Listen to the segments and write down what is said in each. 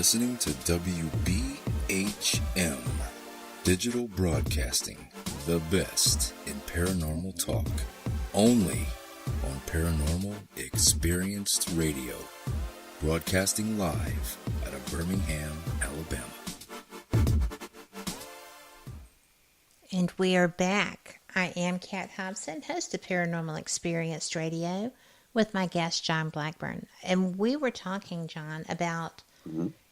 listening to WBHM Digital Broadcasting, the best in paranormal talk, only on Paranormal Experienced Radio, broadcasting live out of Birmingham, Alabama. And we are back. I am Kat Hobson, host of Paranormal Experienced Radio, with my guest, John Blackburn. And we were talking, John, about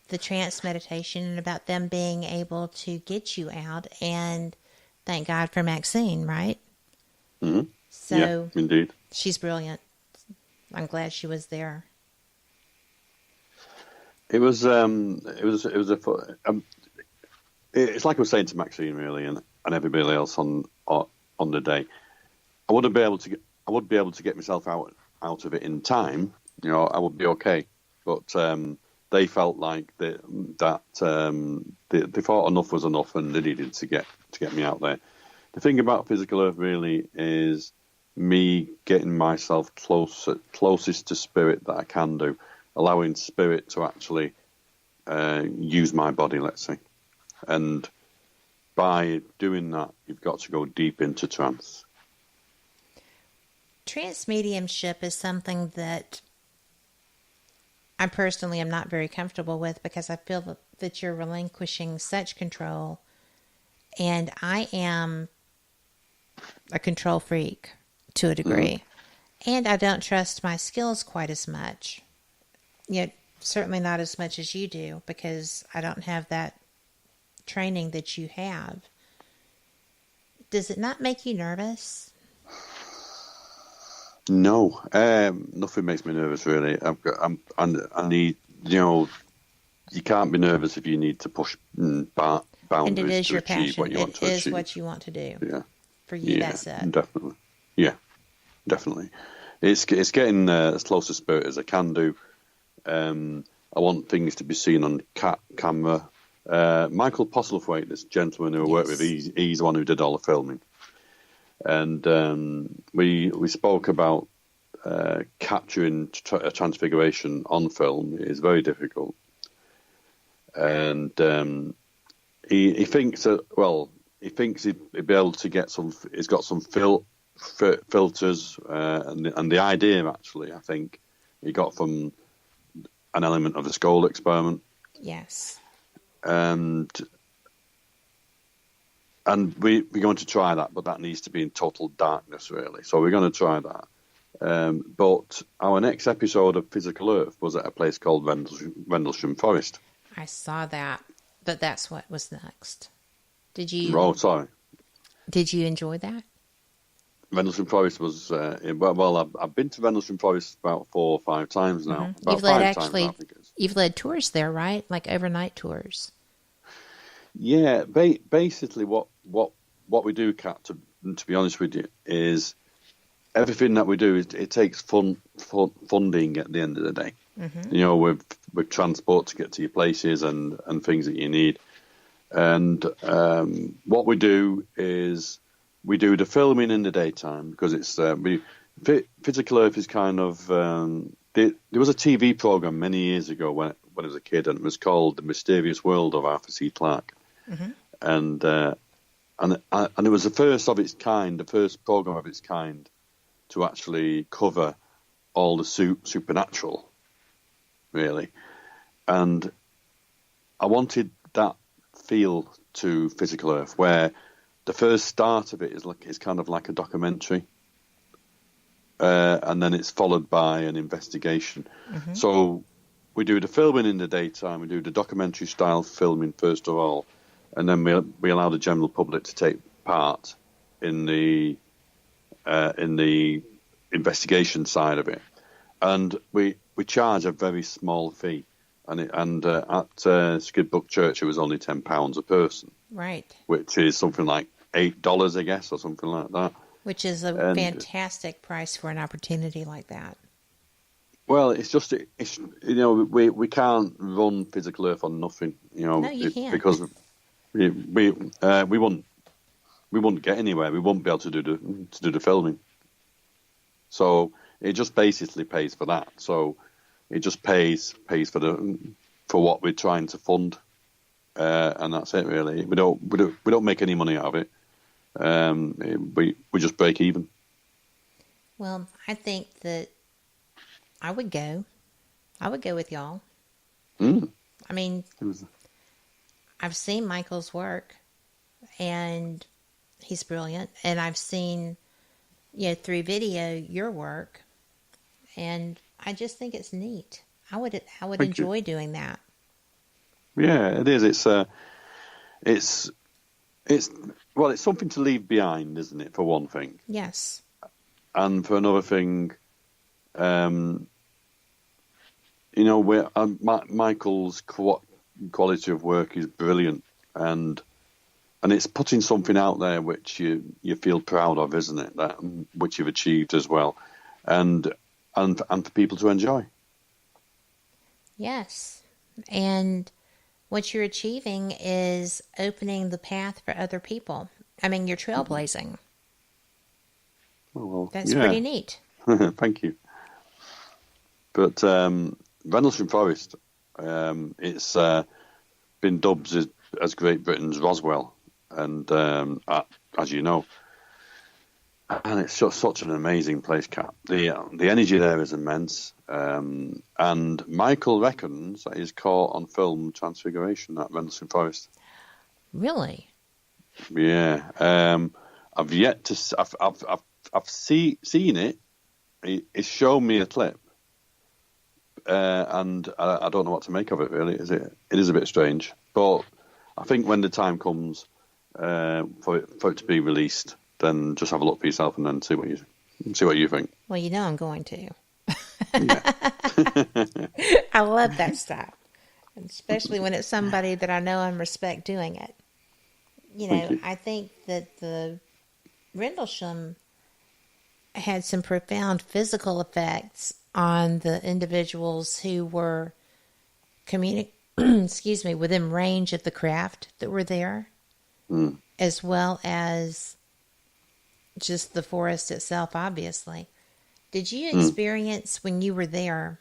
the trance meditation and about them being able to get you out. And thank God for Maxine, right? Mm-hmm. So, yeah, indeed. She's brilliant. I'm glad she was there. It's like I was saying to Maxine, really, and everybody else on the day. I wouldn't be able to get myself out of it in time. You know, I would be okay. But they felt like they thought enough was enough, and they needed to get me out there. The thing about Physical Earth really is me getting myself closest to spirit that I can do, allowing spirit to actually use my body, let's say. And by doing that, you've got to go deep into trance. Trance mediumship is something that I personally am not very comfortable with, because I feel that you're relinquishing such control. And I am a control freak to a degree. And I don't trust my skills quite as much. Yet, certainly not as much as you do, because I don't have that training that you have. Does it not make you nervous? No, nothing makes me nervous, really. I need, you can't be nervous if you need to push boundaries and it is to your achieve passion. what you want to achieve. It is what you want to do. Yeah. For you, that's it. Definitely. Yeah, definitely. It's getting as close to spirit as I can do. I want things to be seen on camera. Michael Postlethwaite, this gentleman who I work with, he's the one who did all the filming. And we spoke about capturing a transfiguration on film is very difficult. And he thinks that, he thinks he'd be able to get some. He's got some filters, and the idea actually, I think, he got from an element of the skull experiment. Yes. And we're going to try that, but that needs to be in total darkness, really. So we're going to try that. But our next episode of Physical Earth was at a place called Rendlesham Forest. I saw that, but that's what was next. Did you? Oh, sorry. Did you enjoy that? Rendlesham Forest was I've been to Rendlesham Forest about 4 or 5 times now. Mm-hmm. You've led tours there, right? Like overnight tours. Yeah, basically what we do, Kat, to be honest with you, is everything that we do it takes funding at the end of the day. Mm-hmm. With transport to get to your places and things that you need. And what we do is we do the filming in the daytime, because it's Physical Earth is kind of there was a TV program many years ago when I was a kid, and it was called The Mysterious World of Arthur C. Clarke. Mm-hmm. And it was the first of its kind, the first program of its kind to actually cover all the supernatural, really. And I wanted that feel to Physical Earth, where the first start of it is kind of like a documentary, and then it's followed by an investigation. Mm-hmm. So we do the filming in the daytime, we do the documentary style filming first of all, and then we allow the general public to take part in the investigation side of it, and we charge a very small fee, and at Skidbuck Church it was only £10 a person, right? Which is something like $8, I guess, or something like that. Which is a fantastic price for an opportunity like that. Well, we can't run Physical Earth on nothing, No, you can't. Because we wouldn't get anywhere. We wouldn't be able to do the filming. So it just basically pays for that. So it just pays for for what we're trying to fund, and that's it really. We don't make any money out of it. We just break even. Well, I think that I would go. I would go with y'all. I mean, I've seen Michael's work, and he's brilliant. And I've seen, through video, your work, and I just think it's neat. I would enjoy doing that. Yeah, it is. It's something to leave behind, isn't it? For one thing. Yes. And for another thing, Michael's quality of work is brilliant, and it's putting something out there which you feel proud of, isn't it? That which you've achieved as well, and for people to enjoy. Yes, and what you're achieving is opening the path for other people. I mean, you're trailblazing. Oh, well, that's pretty neat. Thank you. But Rendlesham Forest, it's been dubbed as Great Britain's Roswell, and as you know, and it's just such an amazing place, Kat. The energy there is immense, and Michael reckons that he's caught on film Transfiguration at Rendlesham Forest. Really? Yeah. I've yet to. I've seen it. It's shown me a clip, and I don't know what to make of it. Really, it is a bit strange. But I think when the time comes for it to be released, then just have a look for yourself and then see what you think. Well, I'm going to. Yeah. I love that stuff, especially when it's somebody that I know and respect doing it. I think that the Rendlesham had some profound physical effects on the individuals who were within range of the craft that were there, as well as just the forest itself, obviously. Did you experience when you were there,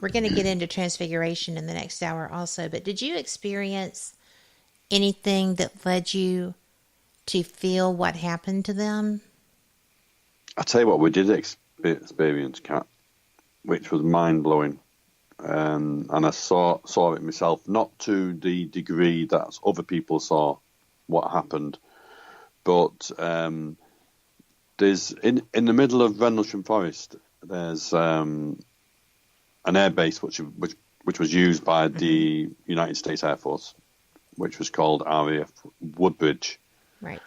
we're going to get into Transfiguration in the next hour also, but did you experience anything that led you to feel what happened to them? I'll tell you what we did experience, Kat, which was mind-blowing. And I saw it myself, not to the degree that other people saw what happened, but there's in the middle of Rendlesham Forest, there's an air base which was used by the United States Air Force, which was called RAF Woodbridge. Right.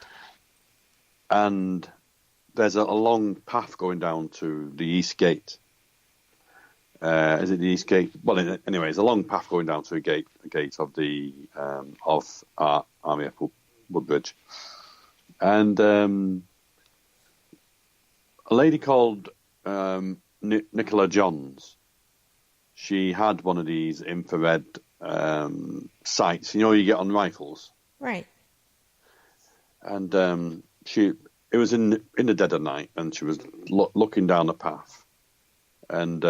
And there's a long path going down to the East Gate. Is it the East Gate? Well, anyway, it's a long path going down to a gate of the of RAF Woodbridge, and a lady called Nicola Johns. She had one of these infrared sights. You get on rifles, right? And it was in the dead of night, and she was looking down the path, and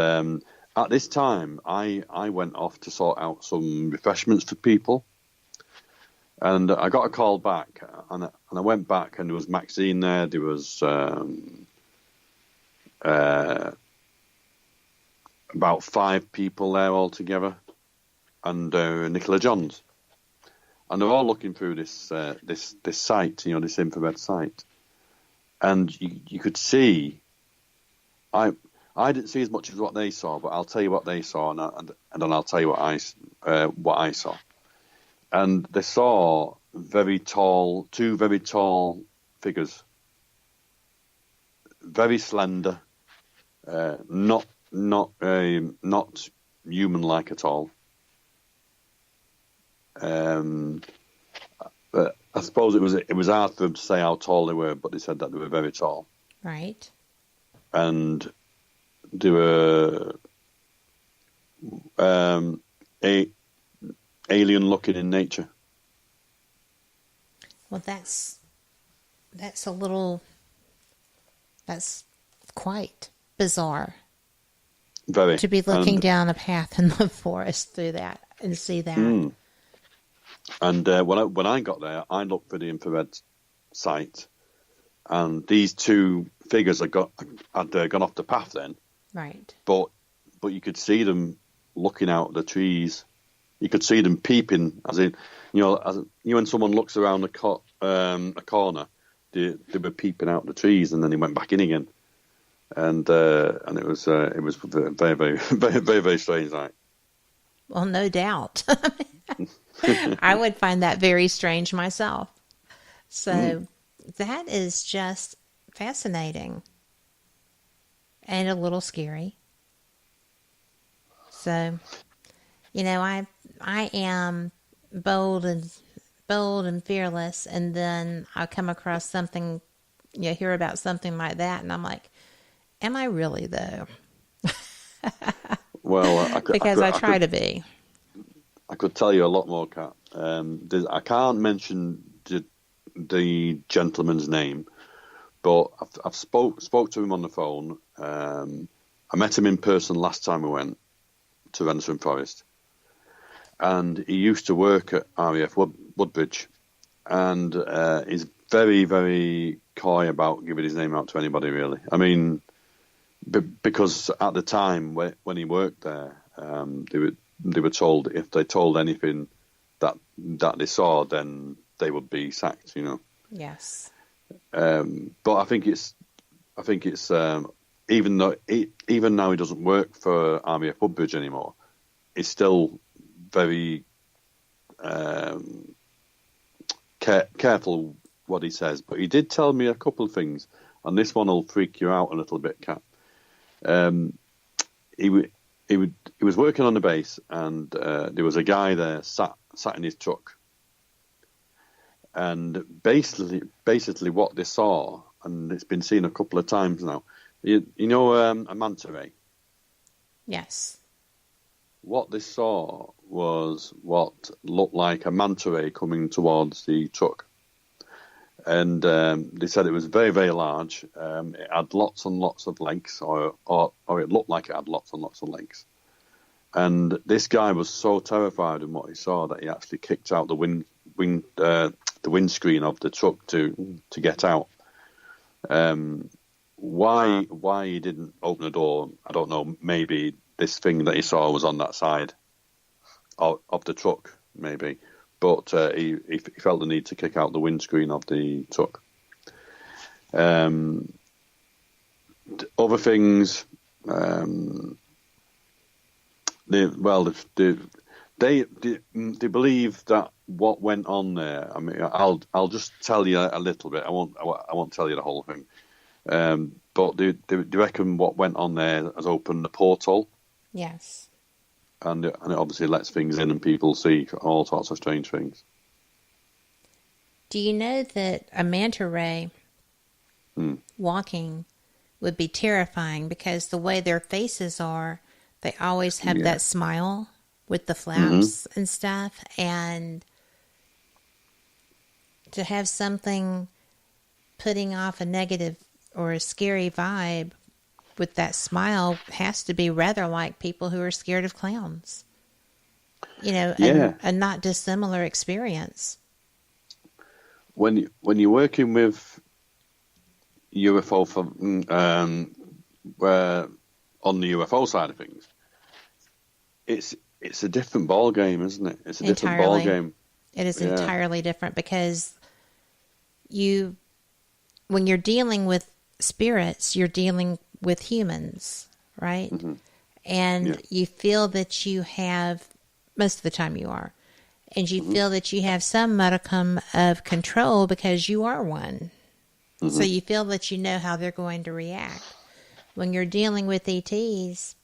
at this time, I went off to sort out some refreshments for people, and I got a call back, and I went back, and there was Maxine there. There was about 5 people there altogether, and Nicola Johns, and they're all looking through this sight, this infrared sight, and you could see. I didn't see as much as what they saw, but I'll tell you what they saw, and then I'll tell you what I saw. And they saw two very tall figures, very slender, not human-like at all. But I suppose it was hard for them to say how tall they were, but they said that they were very tall. Right. And they were alien looking in nature. Well, that's quite bizarre. Very. To be looking down a path in the forest through that. and see that. Mm. And when I got there, I looked for the infrared sight, and these two figures had gone off the path then. Right. But you could see them looking out the trees. You could see them peeping, as in, when someone looks around a corner, they were peeping out the trees, and then they went back in again. And it was very, very, very, very, very strange night. Well, no doubt. I would find that very strange myself. So that is just fascinating and a little scary. So, I am bold and fearless, and then I come across something, hear about something like that, and I'm like, am I really though? Well, because I try to be. I could tell you a lot more, Kat. I can't mention the gentleman's name, but I've spoke to him on the phone. I met him in person last time we went to Rendlesham Forest, and he used to work at RAF Woodbridge, and he's very, very coy about giving his name out to anybody, really. I mean, because at the time when he worked there, they were told if they told anything that they saw, then they would be sacked. Yes. But I think it's even now he doesn't work for RAF Woodbridge anymore, he's still very careful what he says. But he did tell me a couple of things, and this one will freak you out a little bit, Kat. He was working on the base, and there was a guy there sat in his truck. And basically what they saw, and it's been seen a couple of times now, a manta ray? Yes. What they saw was what looked like a manta ray coming towards the truck. And they said it was very, very large. It had lots and lots of legs, or it looked like it had lots and lots of legs. And this guy was so terrified in what he saw that he actually kicked out the windscreen of the truck to get out. Why he didn't open the door, I don't know. Maybe this thing that he saw was on that side of the truck, maybe. But he felt the need to kick out the windscreen of the truck. Other things, they believe that what went on there. I mean, I'll just tell you a little bit. I won't tell you the whole thing. But they reckon what went on there has opened the portal. Yes. And it obviously lets things in, and people see all sorts of strange things. Do you know that a manta ray walking would be terrifying because the way their faces are, they always have that smile with the flaps and stuff, and to have something putting off a negative or a scary vibe with that smile has to be rather like people who are scared of clowns. A not dissimilar experience. When you're working with UFO on the UFO side of things, it's a different ball game, isn't it? It's a different ball game. It is entirely different because when you're dealing with spirits, you're dealing with humans, right? Mm-hmm. And you feel that you have, most of the time you are, and you feel that you have some modicum of control because you are one. Mm-hmm. So you feel that you know how they're going to react. When you're dealing with ETs,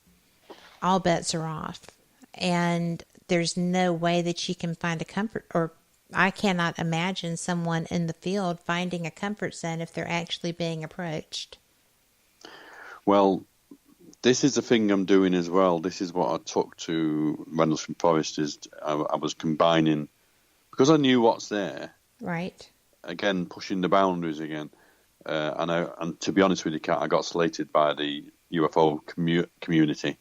all bets are off. And there's no way that you can find a comfort, or I cannot imagine someone in the field finding a comfort zone if they're actually being approached. Well, this is the thing I'm doing as well. This is what I took to Rendlesham Forest. I was combining, because I knew what's there. Right. Again, pushing the boundaries again. And to be honest with you, Kat, I got slated by the UFO community